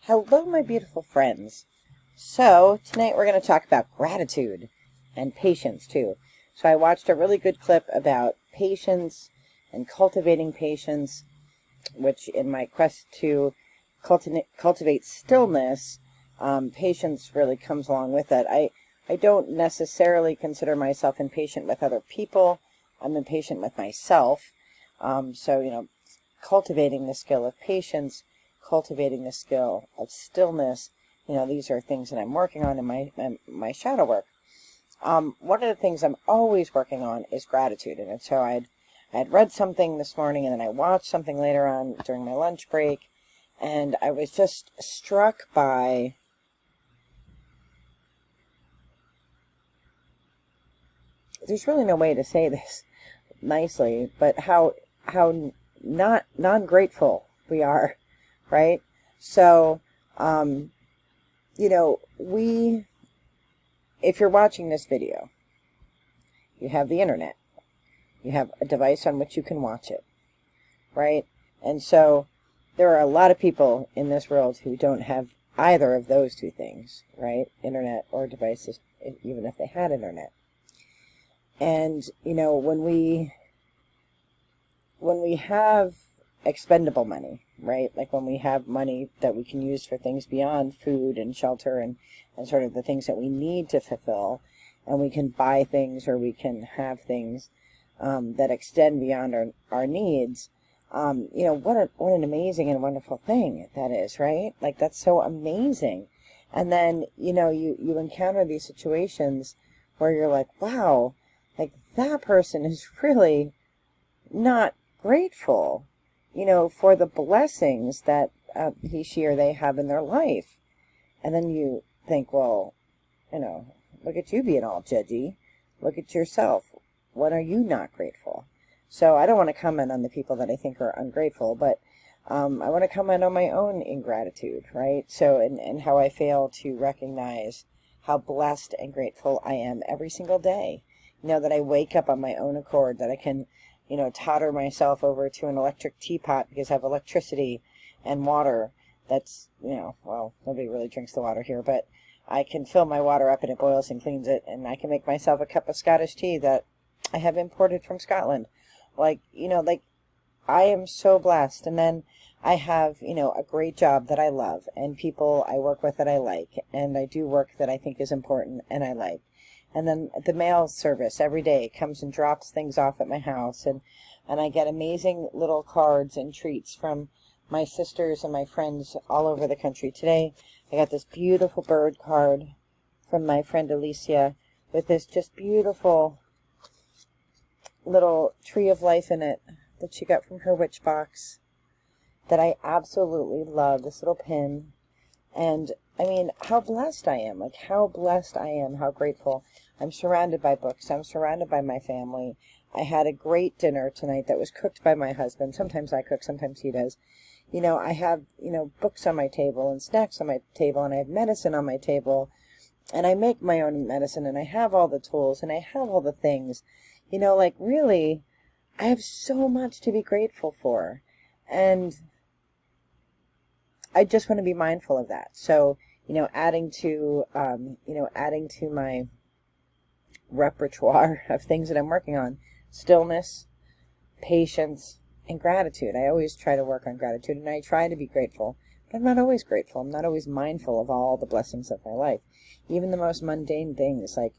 Hello, my beautiful friends. So, tonight we're going to talk about gratitude and patience, too. So, I watched a really good clip about patience and cultivating patience, which in my quest to cultivate stillness, patience really comes along with it. I don't necessarily consider myself impatient with other people. I'm impatient with myself. So, cultivating the skill of patience, cultivating the skill of stillness, these are things that I'm working on in my shadow work. One of the things I'm always working on is gratitude. And so I had read something this morning, and then I watched something later on during my lunch break, and I was just struck by there's really no way to say this nicely, but how not non-grateful we are, right? So, if you're watching this video, you have the internet, you have a device on which you can watch it, right? And so there are a lot of people in this world who don't have either of those two things, right? Internet or devices, even if they had internet. And, when we have expendable money, right? Like when we have money that we can use for things beyond food and shelter and sort of the things that we need to fulfill, and we can buy things or we can have things that extend beyond our needs, what an amazing and wonderful thing that is, right? Like that's so amazing. And then, you encounter these situations where you're like, wow, like that person is really not grateful, for the blessings that he, she, or they have in their life. And then you think, well, look at you being all judgy. Look at yourself. What are you not grateful? So I don't want to comment on the people that I think are ungrateful, but I want to comment on my own ingratitude, right? So, and how I fail to recognize how blessed and grateful I am every single day. That I wake up on my own accord, that I can, totter myself over to an electric teapot because I have electricity and water. That's, well, nobody really drinks the water here, but I can fill my water up and it boils and cleans it, and I can make myself a cup of Scottish tea that I have imported from Scotland. Like I am so blessed. And then I have, a great job that I love, and people I work with that I like, and I do work that I think is important and I like. And then the mail service every day comes and drops things off at my house, and I get amazing little cards and treats from my sisters and my friends all over the country. Today, I got this beautiful bird card from my friend Alicia with this just beautiful little tree of life in it that she got from her witch box that I absolutely love, this little pin. And I mean, how blessed I am, how blessed I am, how grateful. I'm surrounded by books. I'm surrounded by my family. I had a great dinner tonight that was cooked by my husband. Sometimes I cook, sometimes he does. I have, books on my table and snacks on my table, and I have medicine on my table, and I make my own medicine, and I have all the tools, and I have all the things. Really, I have so much to be grateful for. And I just want to be mindful of that. So, adding to my repertoire of things that I'm working on, stillness, patience, and gratitude. I always try to work on gratitude, and I try to be grateful, but I'm not always grateful. I'm not always mindful of all the blessings of my life. Even the most mundane things, like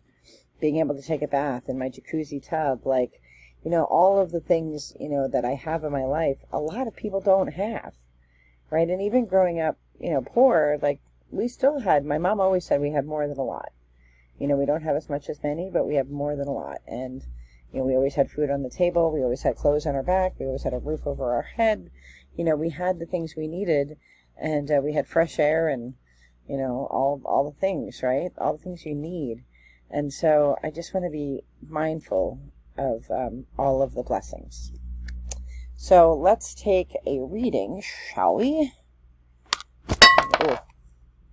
being able to take a bath in my jacuzzi tub, all of the things, that I have in my life, a lot of people don't have. Right? And even growing up, poor, we still had, my mom always said we have more than a lot. We don't have as much as many, but we have more than a lot. And, we always had food on the table. We always had clothes on our back. We always had a roof over our head. We had the things we needed, and we had fresh air and, all the things, right? All the things you need. And so I just want to be mindful of all of the blessings. So let's take a reading, shall we? Oh,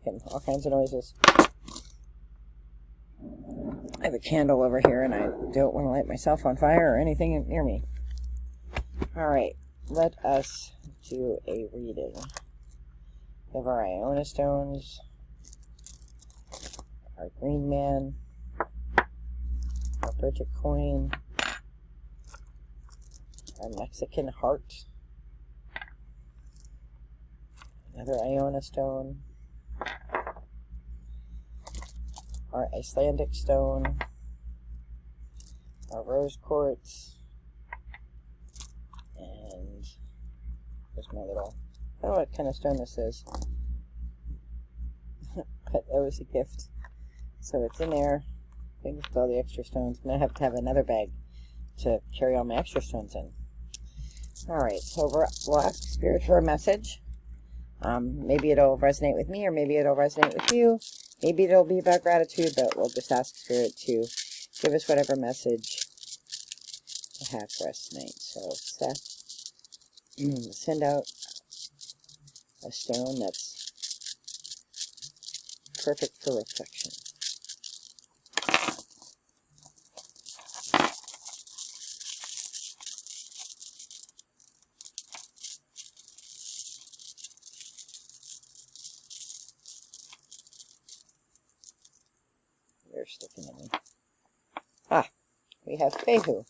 getting all kinds of noises. I have a candle over here, and I don't want to light myself on fire or anything near me. All right, let us do a reading. We have our Iona stones, our green man, our Bridget coin, our Mexican heart, another Iona stone, our Icelandic stone, our rose quartz, and there's my little, I don't know what kind of stone this is, but it was a gift. So it's in there. Things with all the extra stones. I'm going to have another bag to carry all my extra stones in. Alright, so we'll ask Spirit for a message. Maybe it'll resonate with me, or maybe it'll resonate with you. Maybe it'll be about gratitude, but we'll just ask Spirit to give us whatever message they have for us tonight. So, Seth, send out a stone that's perfect for reflection. They're sticking in me. Ah, we have Fehu.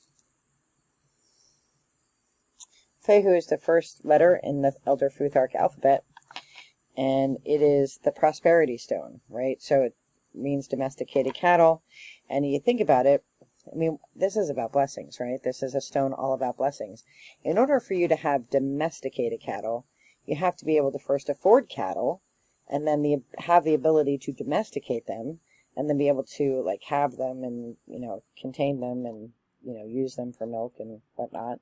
Fehu is the first letter in the Elder Futhark alphabet, and it is the prosperity stone, right? So it means domesticated cattle, and you think about it, I mean, this is about blessings, right? This is a stone all about blessings. In order for you to have domesticated cattle, you have to be able to first afford cattle, and then have the ability to domesticate them, and then be able to, like, have them and, you know, contain them and, you know, use them for milk and whatnot.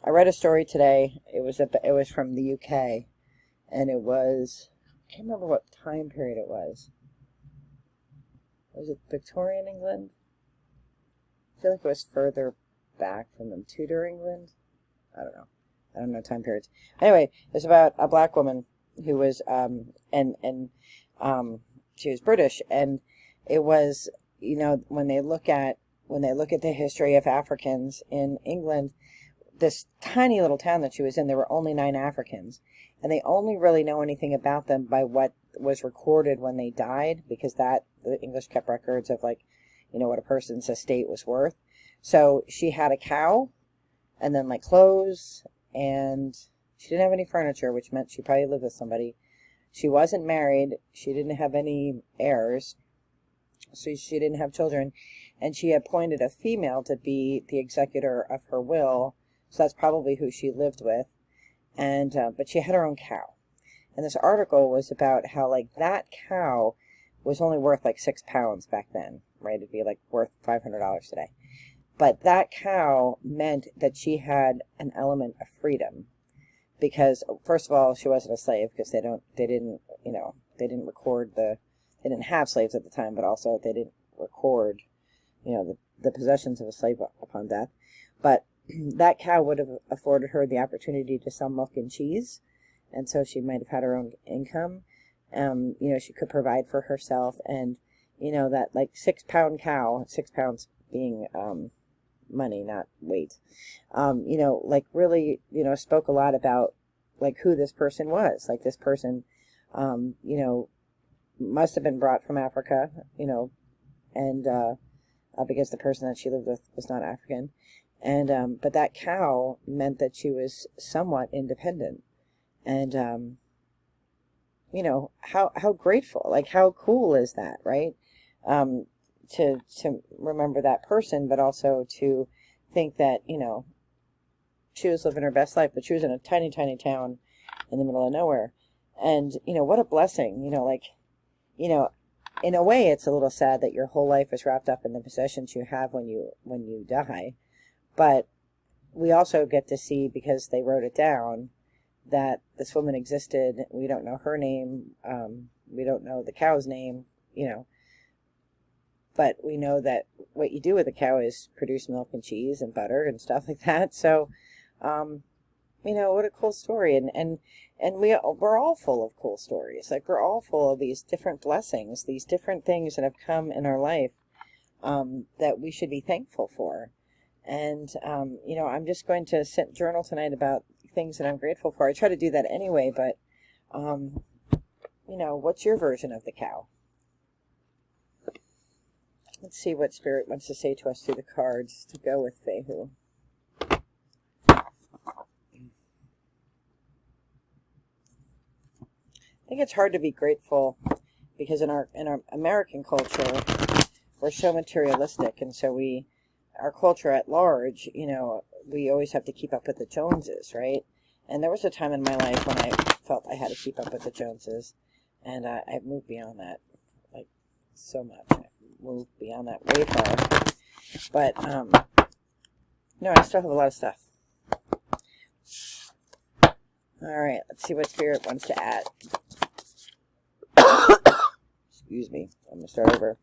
I read a story today. It was from the UK, and it was, I can't remember what time period it was. Was it Victorian England? I feel like it was further back from them. Tudor England? I don't know. I don't know time periods. Anyway, it's about a black woman who was, she was British, and it was, you know, when they look at the history of Africans in England, this tiny little town that she was in, there were only 9 Africans, and they only really know anything about them by what was recorded when they died, because the English kept records of, like, you know, what a person's estate was worth. So she had a cow, and then, like, clothes, and she didn't have any furniture, which meant she probably lived with somebody. She wasn't married. She didn't have any heirs. So she didn't have children, and she appointed a female to be the executor of her will, so that's probably who she lived with, and but she had her own cow. And this article was about how, like, that cow was only worth like £6 back then, right? It'd be like worth $500 today. But that cow meant that she had an element of freedom, because first of all, she wasn't a slave, because they didn't have slaves at the time, but also they didn't record, you know, the possessions of a slave upon death. But that cow would have afforded her the opportunity to sell milk and cheese, and so she might have had her own income. You know, she could provide for herself, and, you know, that, like, £6 cow, 6 pounds being money, not weight, you know, like, really, you know, spoke a lot about, like, who this person was. Like, this person, you know, must have been brought from Africa, you know, and because the person that she lived with was not African. And but that cow meant that she was somewhat independent. And you know, how grateful, like, how cool is that, right? To remember that person, but also to think that, you know, she was living her best life, but she was in a tiny, tiny town in the middle of nowhere. And, you know, what a blessing, you know, like, you know, in a way, it's a little sad that your whole life is wrapped up in the possessions you have when you die. But we also get to see, because they wrote it down, that this woman existed. We don't know her name. We don't know the cow's name, you know. But we know that what you do with a cow is produce milk and cheese and butter and stuff like that. So, you know, what a cool story. And we're all full of cool stories. Like, we're all full of these different blessings, these different things that have come in our life, that we should be thankful for. And, you know, I'm just going to journal tonight about things that I'm grateful for. I try to do that anyway, but, what's your version of the cow? Let's see what Spirit wants to say to us through the cards to go with Fehu. I think it's hard to be grateful because in our American culture, we're so materialistic, and so our culture at large, we always have to keep up with the Joneses, right? And there was a time in my life when I felt I had to keep up with the Joneses, and I've moved beyond that, like, so much. I've moved beyond that way far. But, I still have a lot of stuff. All right, let's see what Spirit wants to add. Excuse me. I'm going to start over.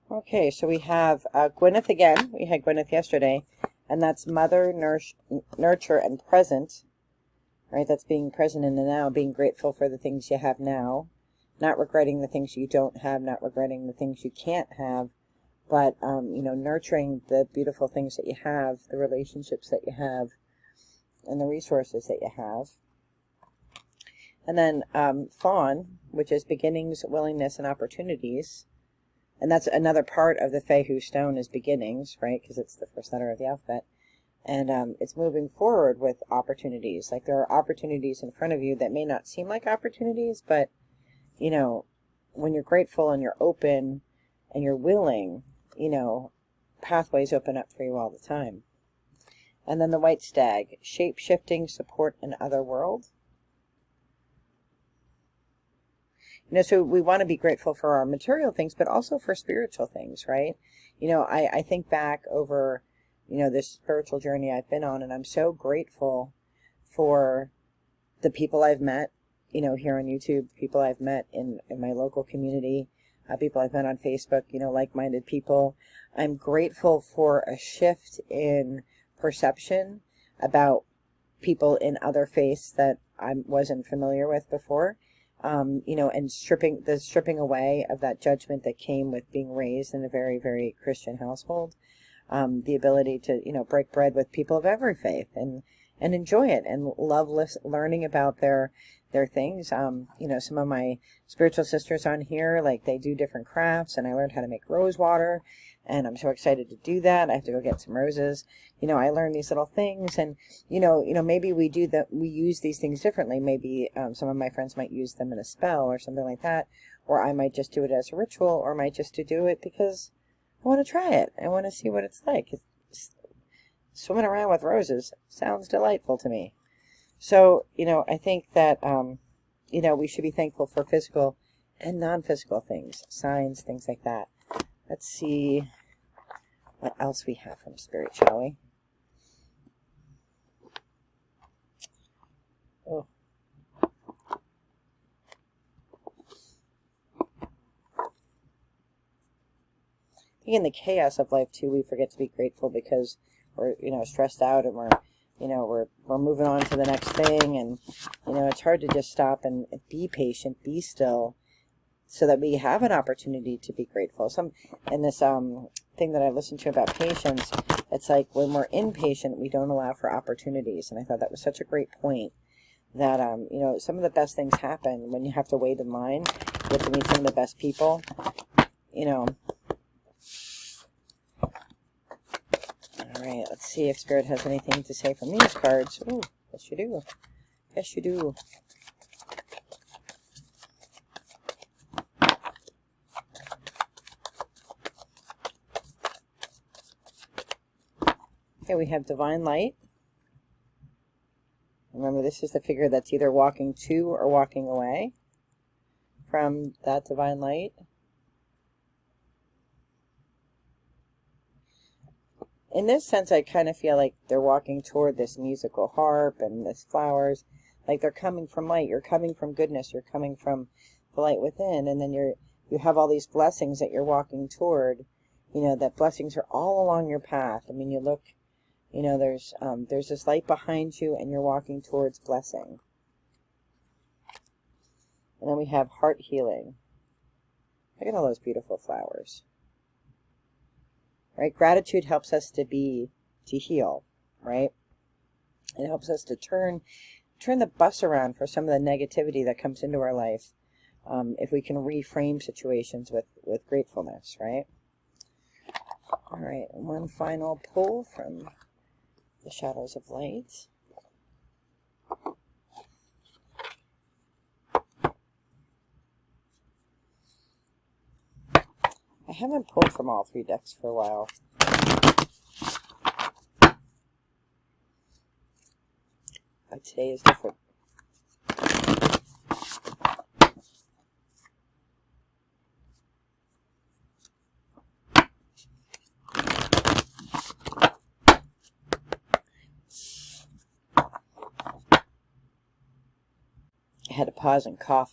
Okay, so we have Gwyneth again. We had Gwyneth yesterday, and that's mother, nurture, and present. Right, that's being present in the now, being grateful for the things you have now, not regretting the things you don't have, not regretting the things you can't have, but, nurturing the beautiful things that you have, the relationships that you have, and the resources that you have. And then Fawn, which is beginnings, willingness, and opportunities. And that's another part of the Fehu stone is beginnings, right? Because it's the first letter of the alphabet. And it's moving forward with opportunities. Like there are opportunities in front of you that may not seem like opportunities, but, when you're grateful and you're open and you're willing, pathways open up for you all the time. And then the white stag, shape-shifting, support an other world. So we want to be grateful for our material things, but also for spiritual things, right? I think back over, this spiritual journey I've been on, and I'm so grateful for the people I've met, here on YouTube, people I've met in my local community, people I've met on Facebook, like-minded people. I'm grateful for a shift in perception about people in other faiths that I wasn't familiar with before. And stripping away of that judgment that came with being raised in a very, very Christian household. The ability to, break bread with people of every faith and enjoy it and love learning about their things. Some of my spiritual sisters on here, like they do different crafts, and I learned how to make rose water, and I'm so excited to do that. I have to go get some roses. I learned these little things, and maybe we use these things differently. Maybe some of my friends might use them in a spell or something like that, or I might just do it as a ritual, or I might just do it because I want to try it. I want to see what it's like. Swimming around with roses sounds delightful to me. So, I think that, we should be thankful for physical and non-physical things, signs, things like that. Let's see what else we have from Spirit, shall we? Oh. I think in the chaos of life, too, we forget to be grateful because we're, stressed out, and we're moving on to the next thing, and, it's hard to just stop and be patient, be still, so that we have an opportunity to be grateful. In this thing that I listened to about patience, it's like when we're impatient, we don't allow for opportunities. And I thought that was such a great point that, some of the best things happen when you have to wait in line. You get to meet some of the best people, All right, let's see if Spirit has anything to say from these cards. Ooh, yes you do. Yes you do. Okay, we have Divine Light. Remember, this is the figure that's either walking to or walking away from that Divine Light. In this sense, I kind of feel like they're walking toward this musical harp and this flowers. Like they're coming from light. You're coming from goodness. You're coming from the light within. And then you have all these blessings that you're walking toward, you know, that blessings are all along your path. I mean, you look, you know, there's this light behind you and you're walking towards blessing. And then we have heart healing. Look at all those beautiful flowers. Right? Gratitude helps us to heal, right? It helps us to turn the bus around for some of the negativity that comes into our life. If we can reframe situations with gratefulness, right? All right, one final pull from the Shadows of Light. I haven't pulled from all 3 decks for a while. But today is different. I had to pause and cough.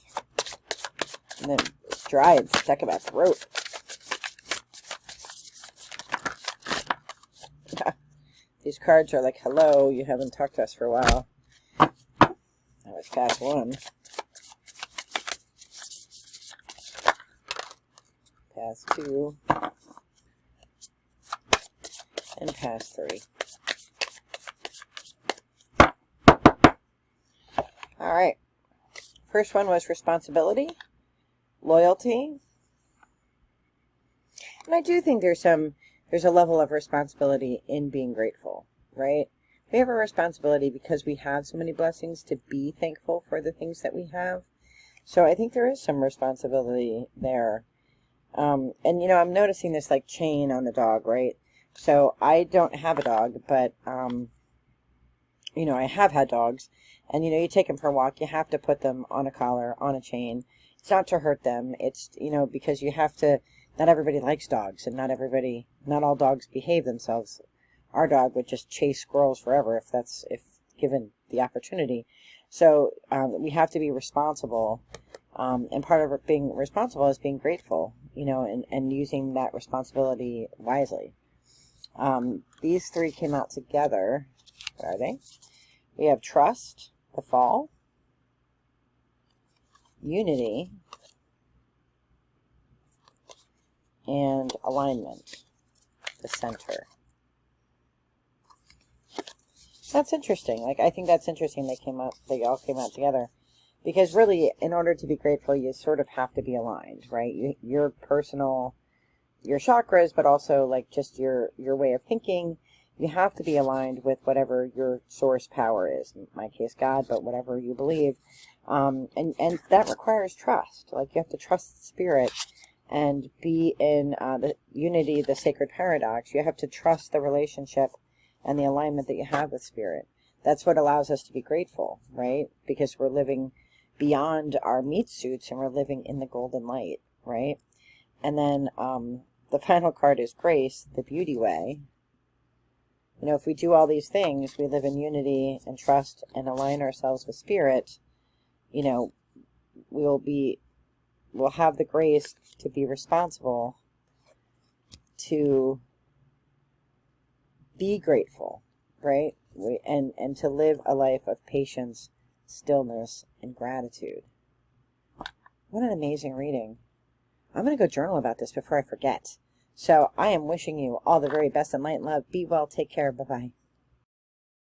And then it's dry and stuck in my throat. These cards are like, hello, you haven't talked to us for a while. That was pass 1. Pass 2. And pass 3. All right. First one was responsibility, loyalty. And I do think there's a level of responsibility in being grateful, right? We have a responsibility because we have so many blessings to be thankful for the things that we have. So I think there is some responsibility there. And, you know, I'm noticing this like chain on the dog, right? So I don't have a dog, but, you know, I have had dogs. And, you know, you take them for a walk, you have to put them on a collar, on a chain. It's not to hurt them. It's, you know, because you have to, not everybody likes dogs, and not all dogs behave themselves. Our dog would just chase squirrels forever if given the opportunity. So we have to be responsible. And part of being responsible is being grateful, you know, and using that responsibility wisely. These 3 came out together. What are they? We have trust, the fall, unity, and alignment, the center. That's interesting. Like, I think that's interesting they all came out together. Because really, in order to be grateful, you sort of have to be aligned, right? Your personal, your chakras, but also like just your way of thinking. You have to be aligned with whatever your source power is. In my case, God, but whatever you believe. And that requires trust. Like, you have to trust spirit and be in the unity, the sacred paradox. You have to trust the relationship and the alignment that you have with spirit. That's what allows us to be grateful, right? Because we're living beyond our meat suits and we're living in the golden light, right? And then the final card is grace, the beauty way. You know, if we do all these things, we live in unity and trust and align ourselves with spirit, you know, we'll have the grace to be responsible, to be grateful, right? And to live a life of patience, stillness, and gratitude. What an amazing reading. I'm going to go journal about this before I forget. So I am wishing you all the very best in light and love. Be well. Take care. Bye-bye.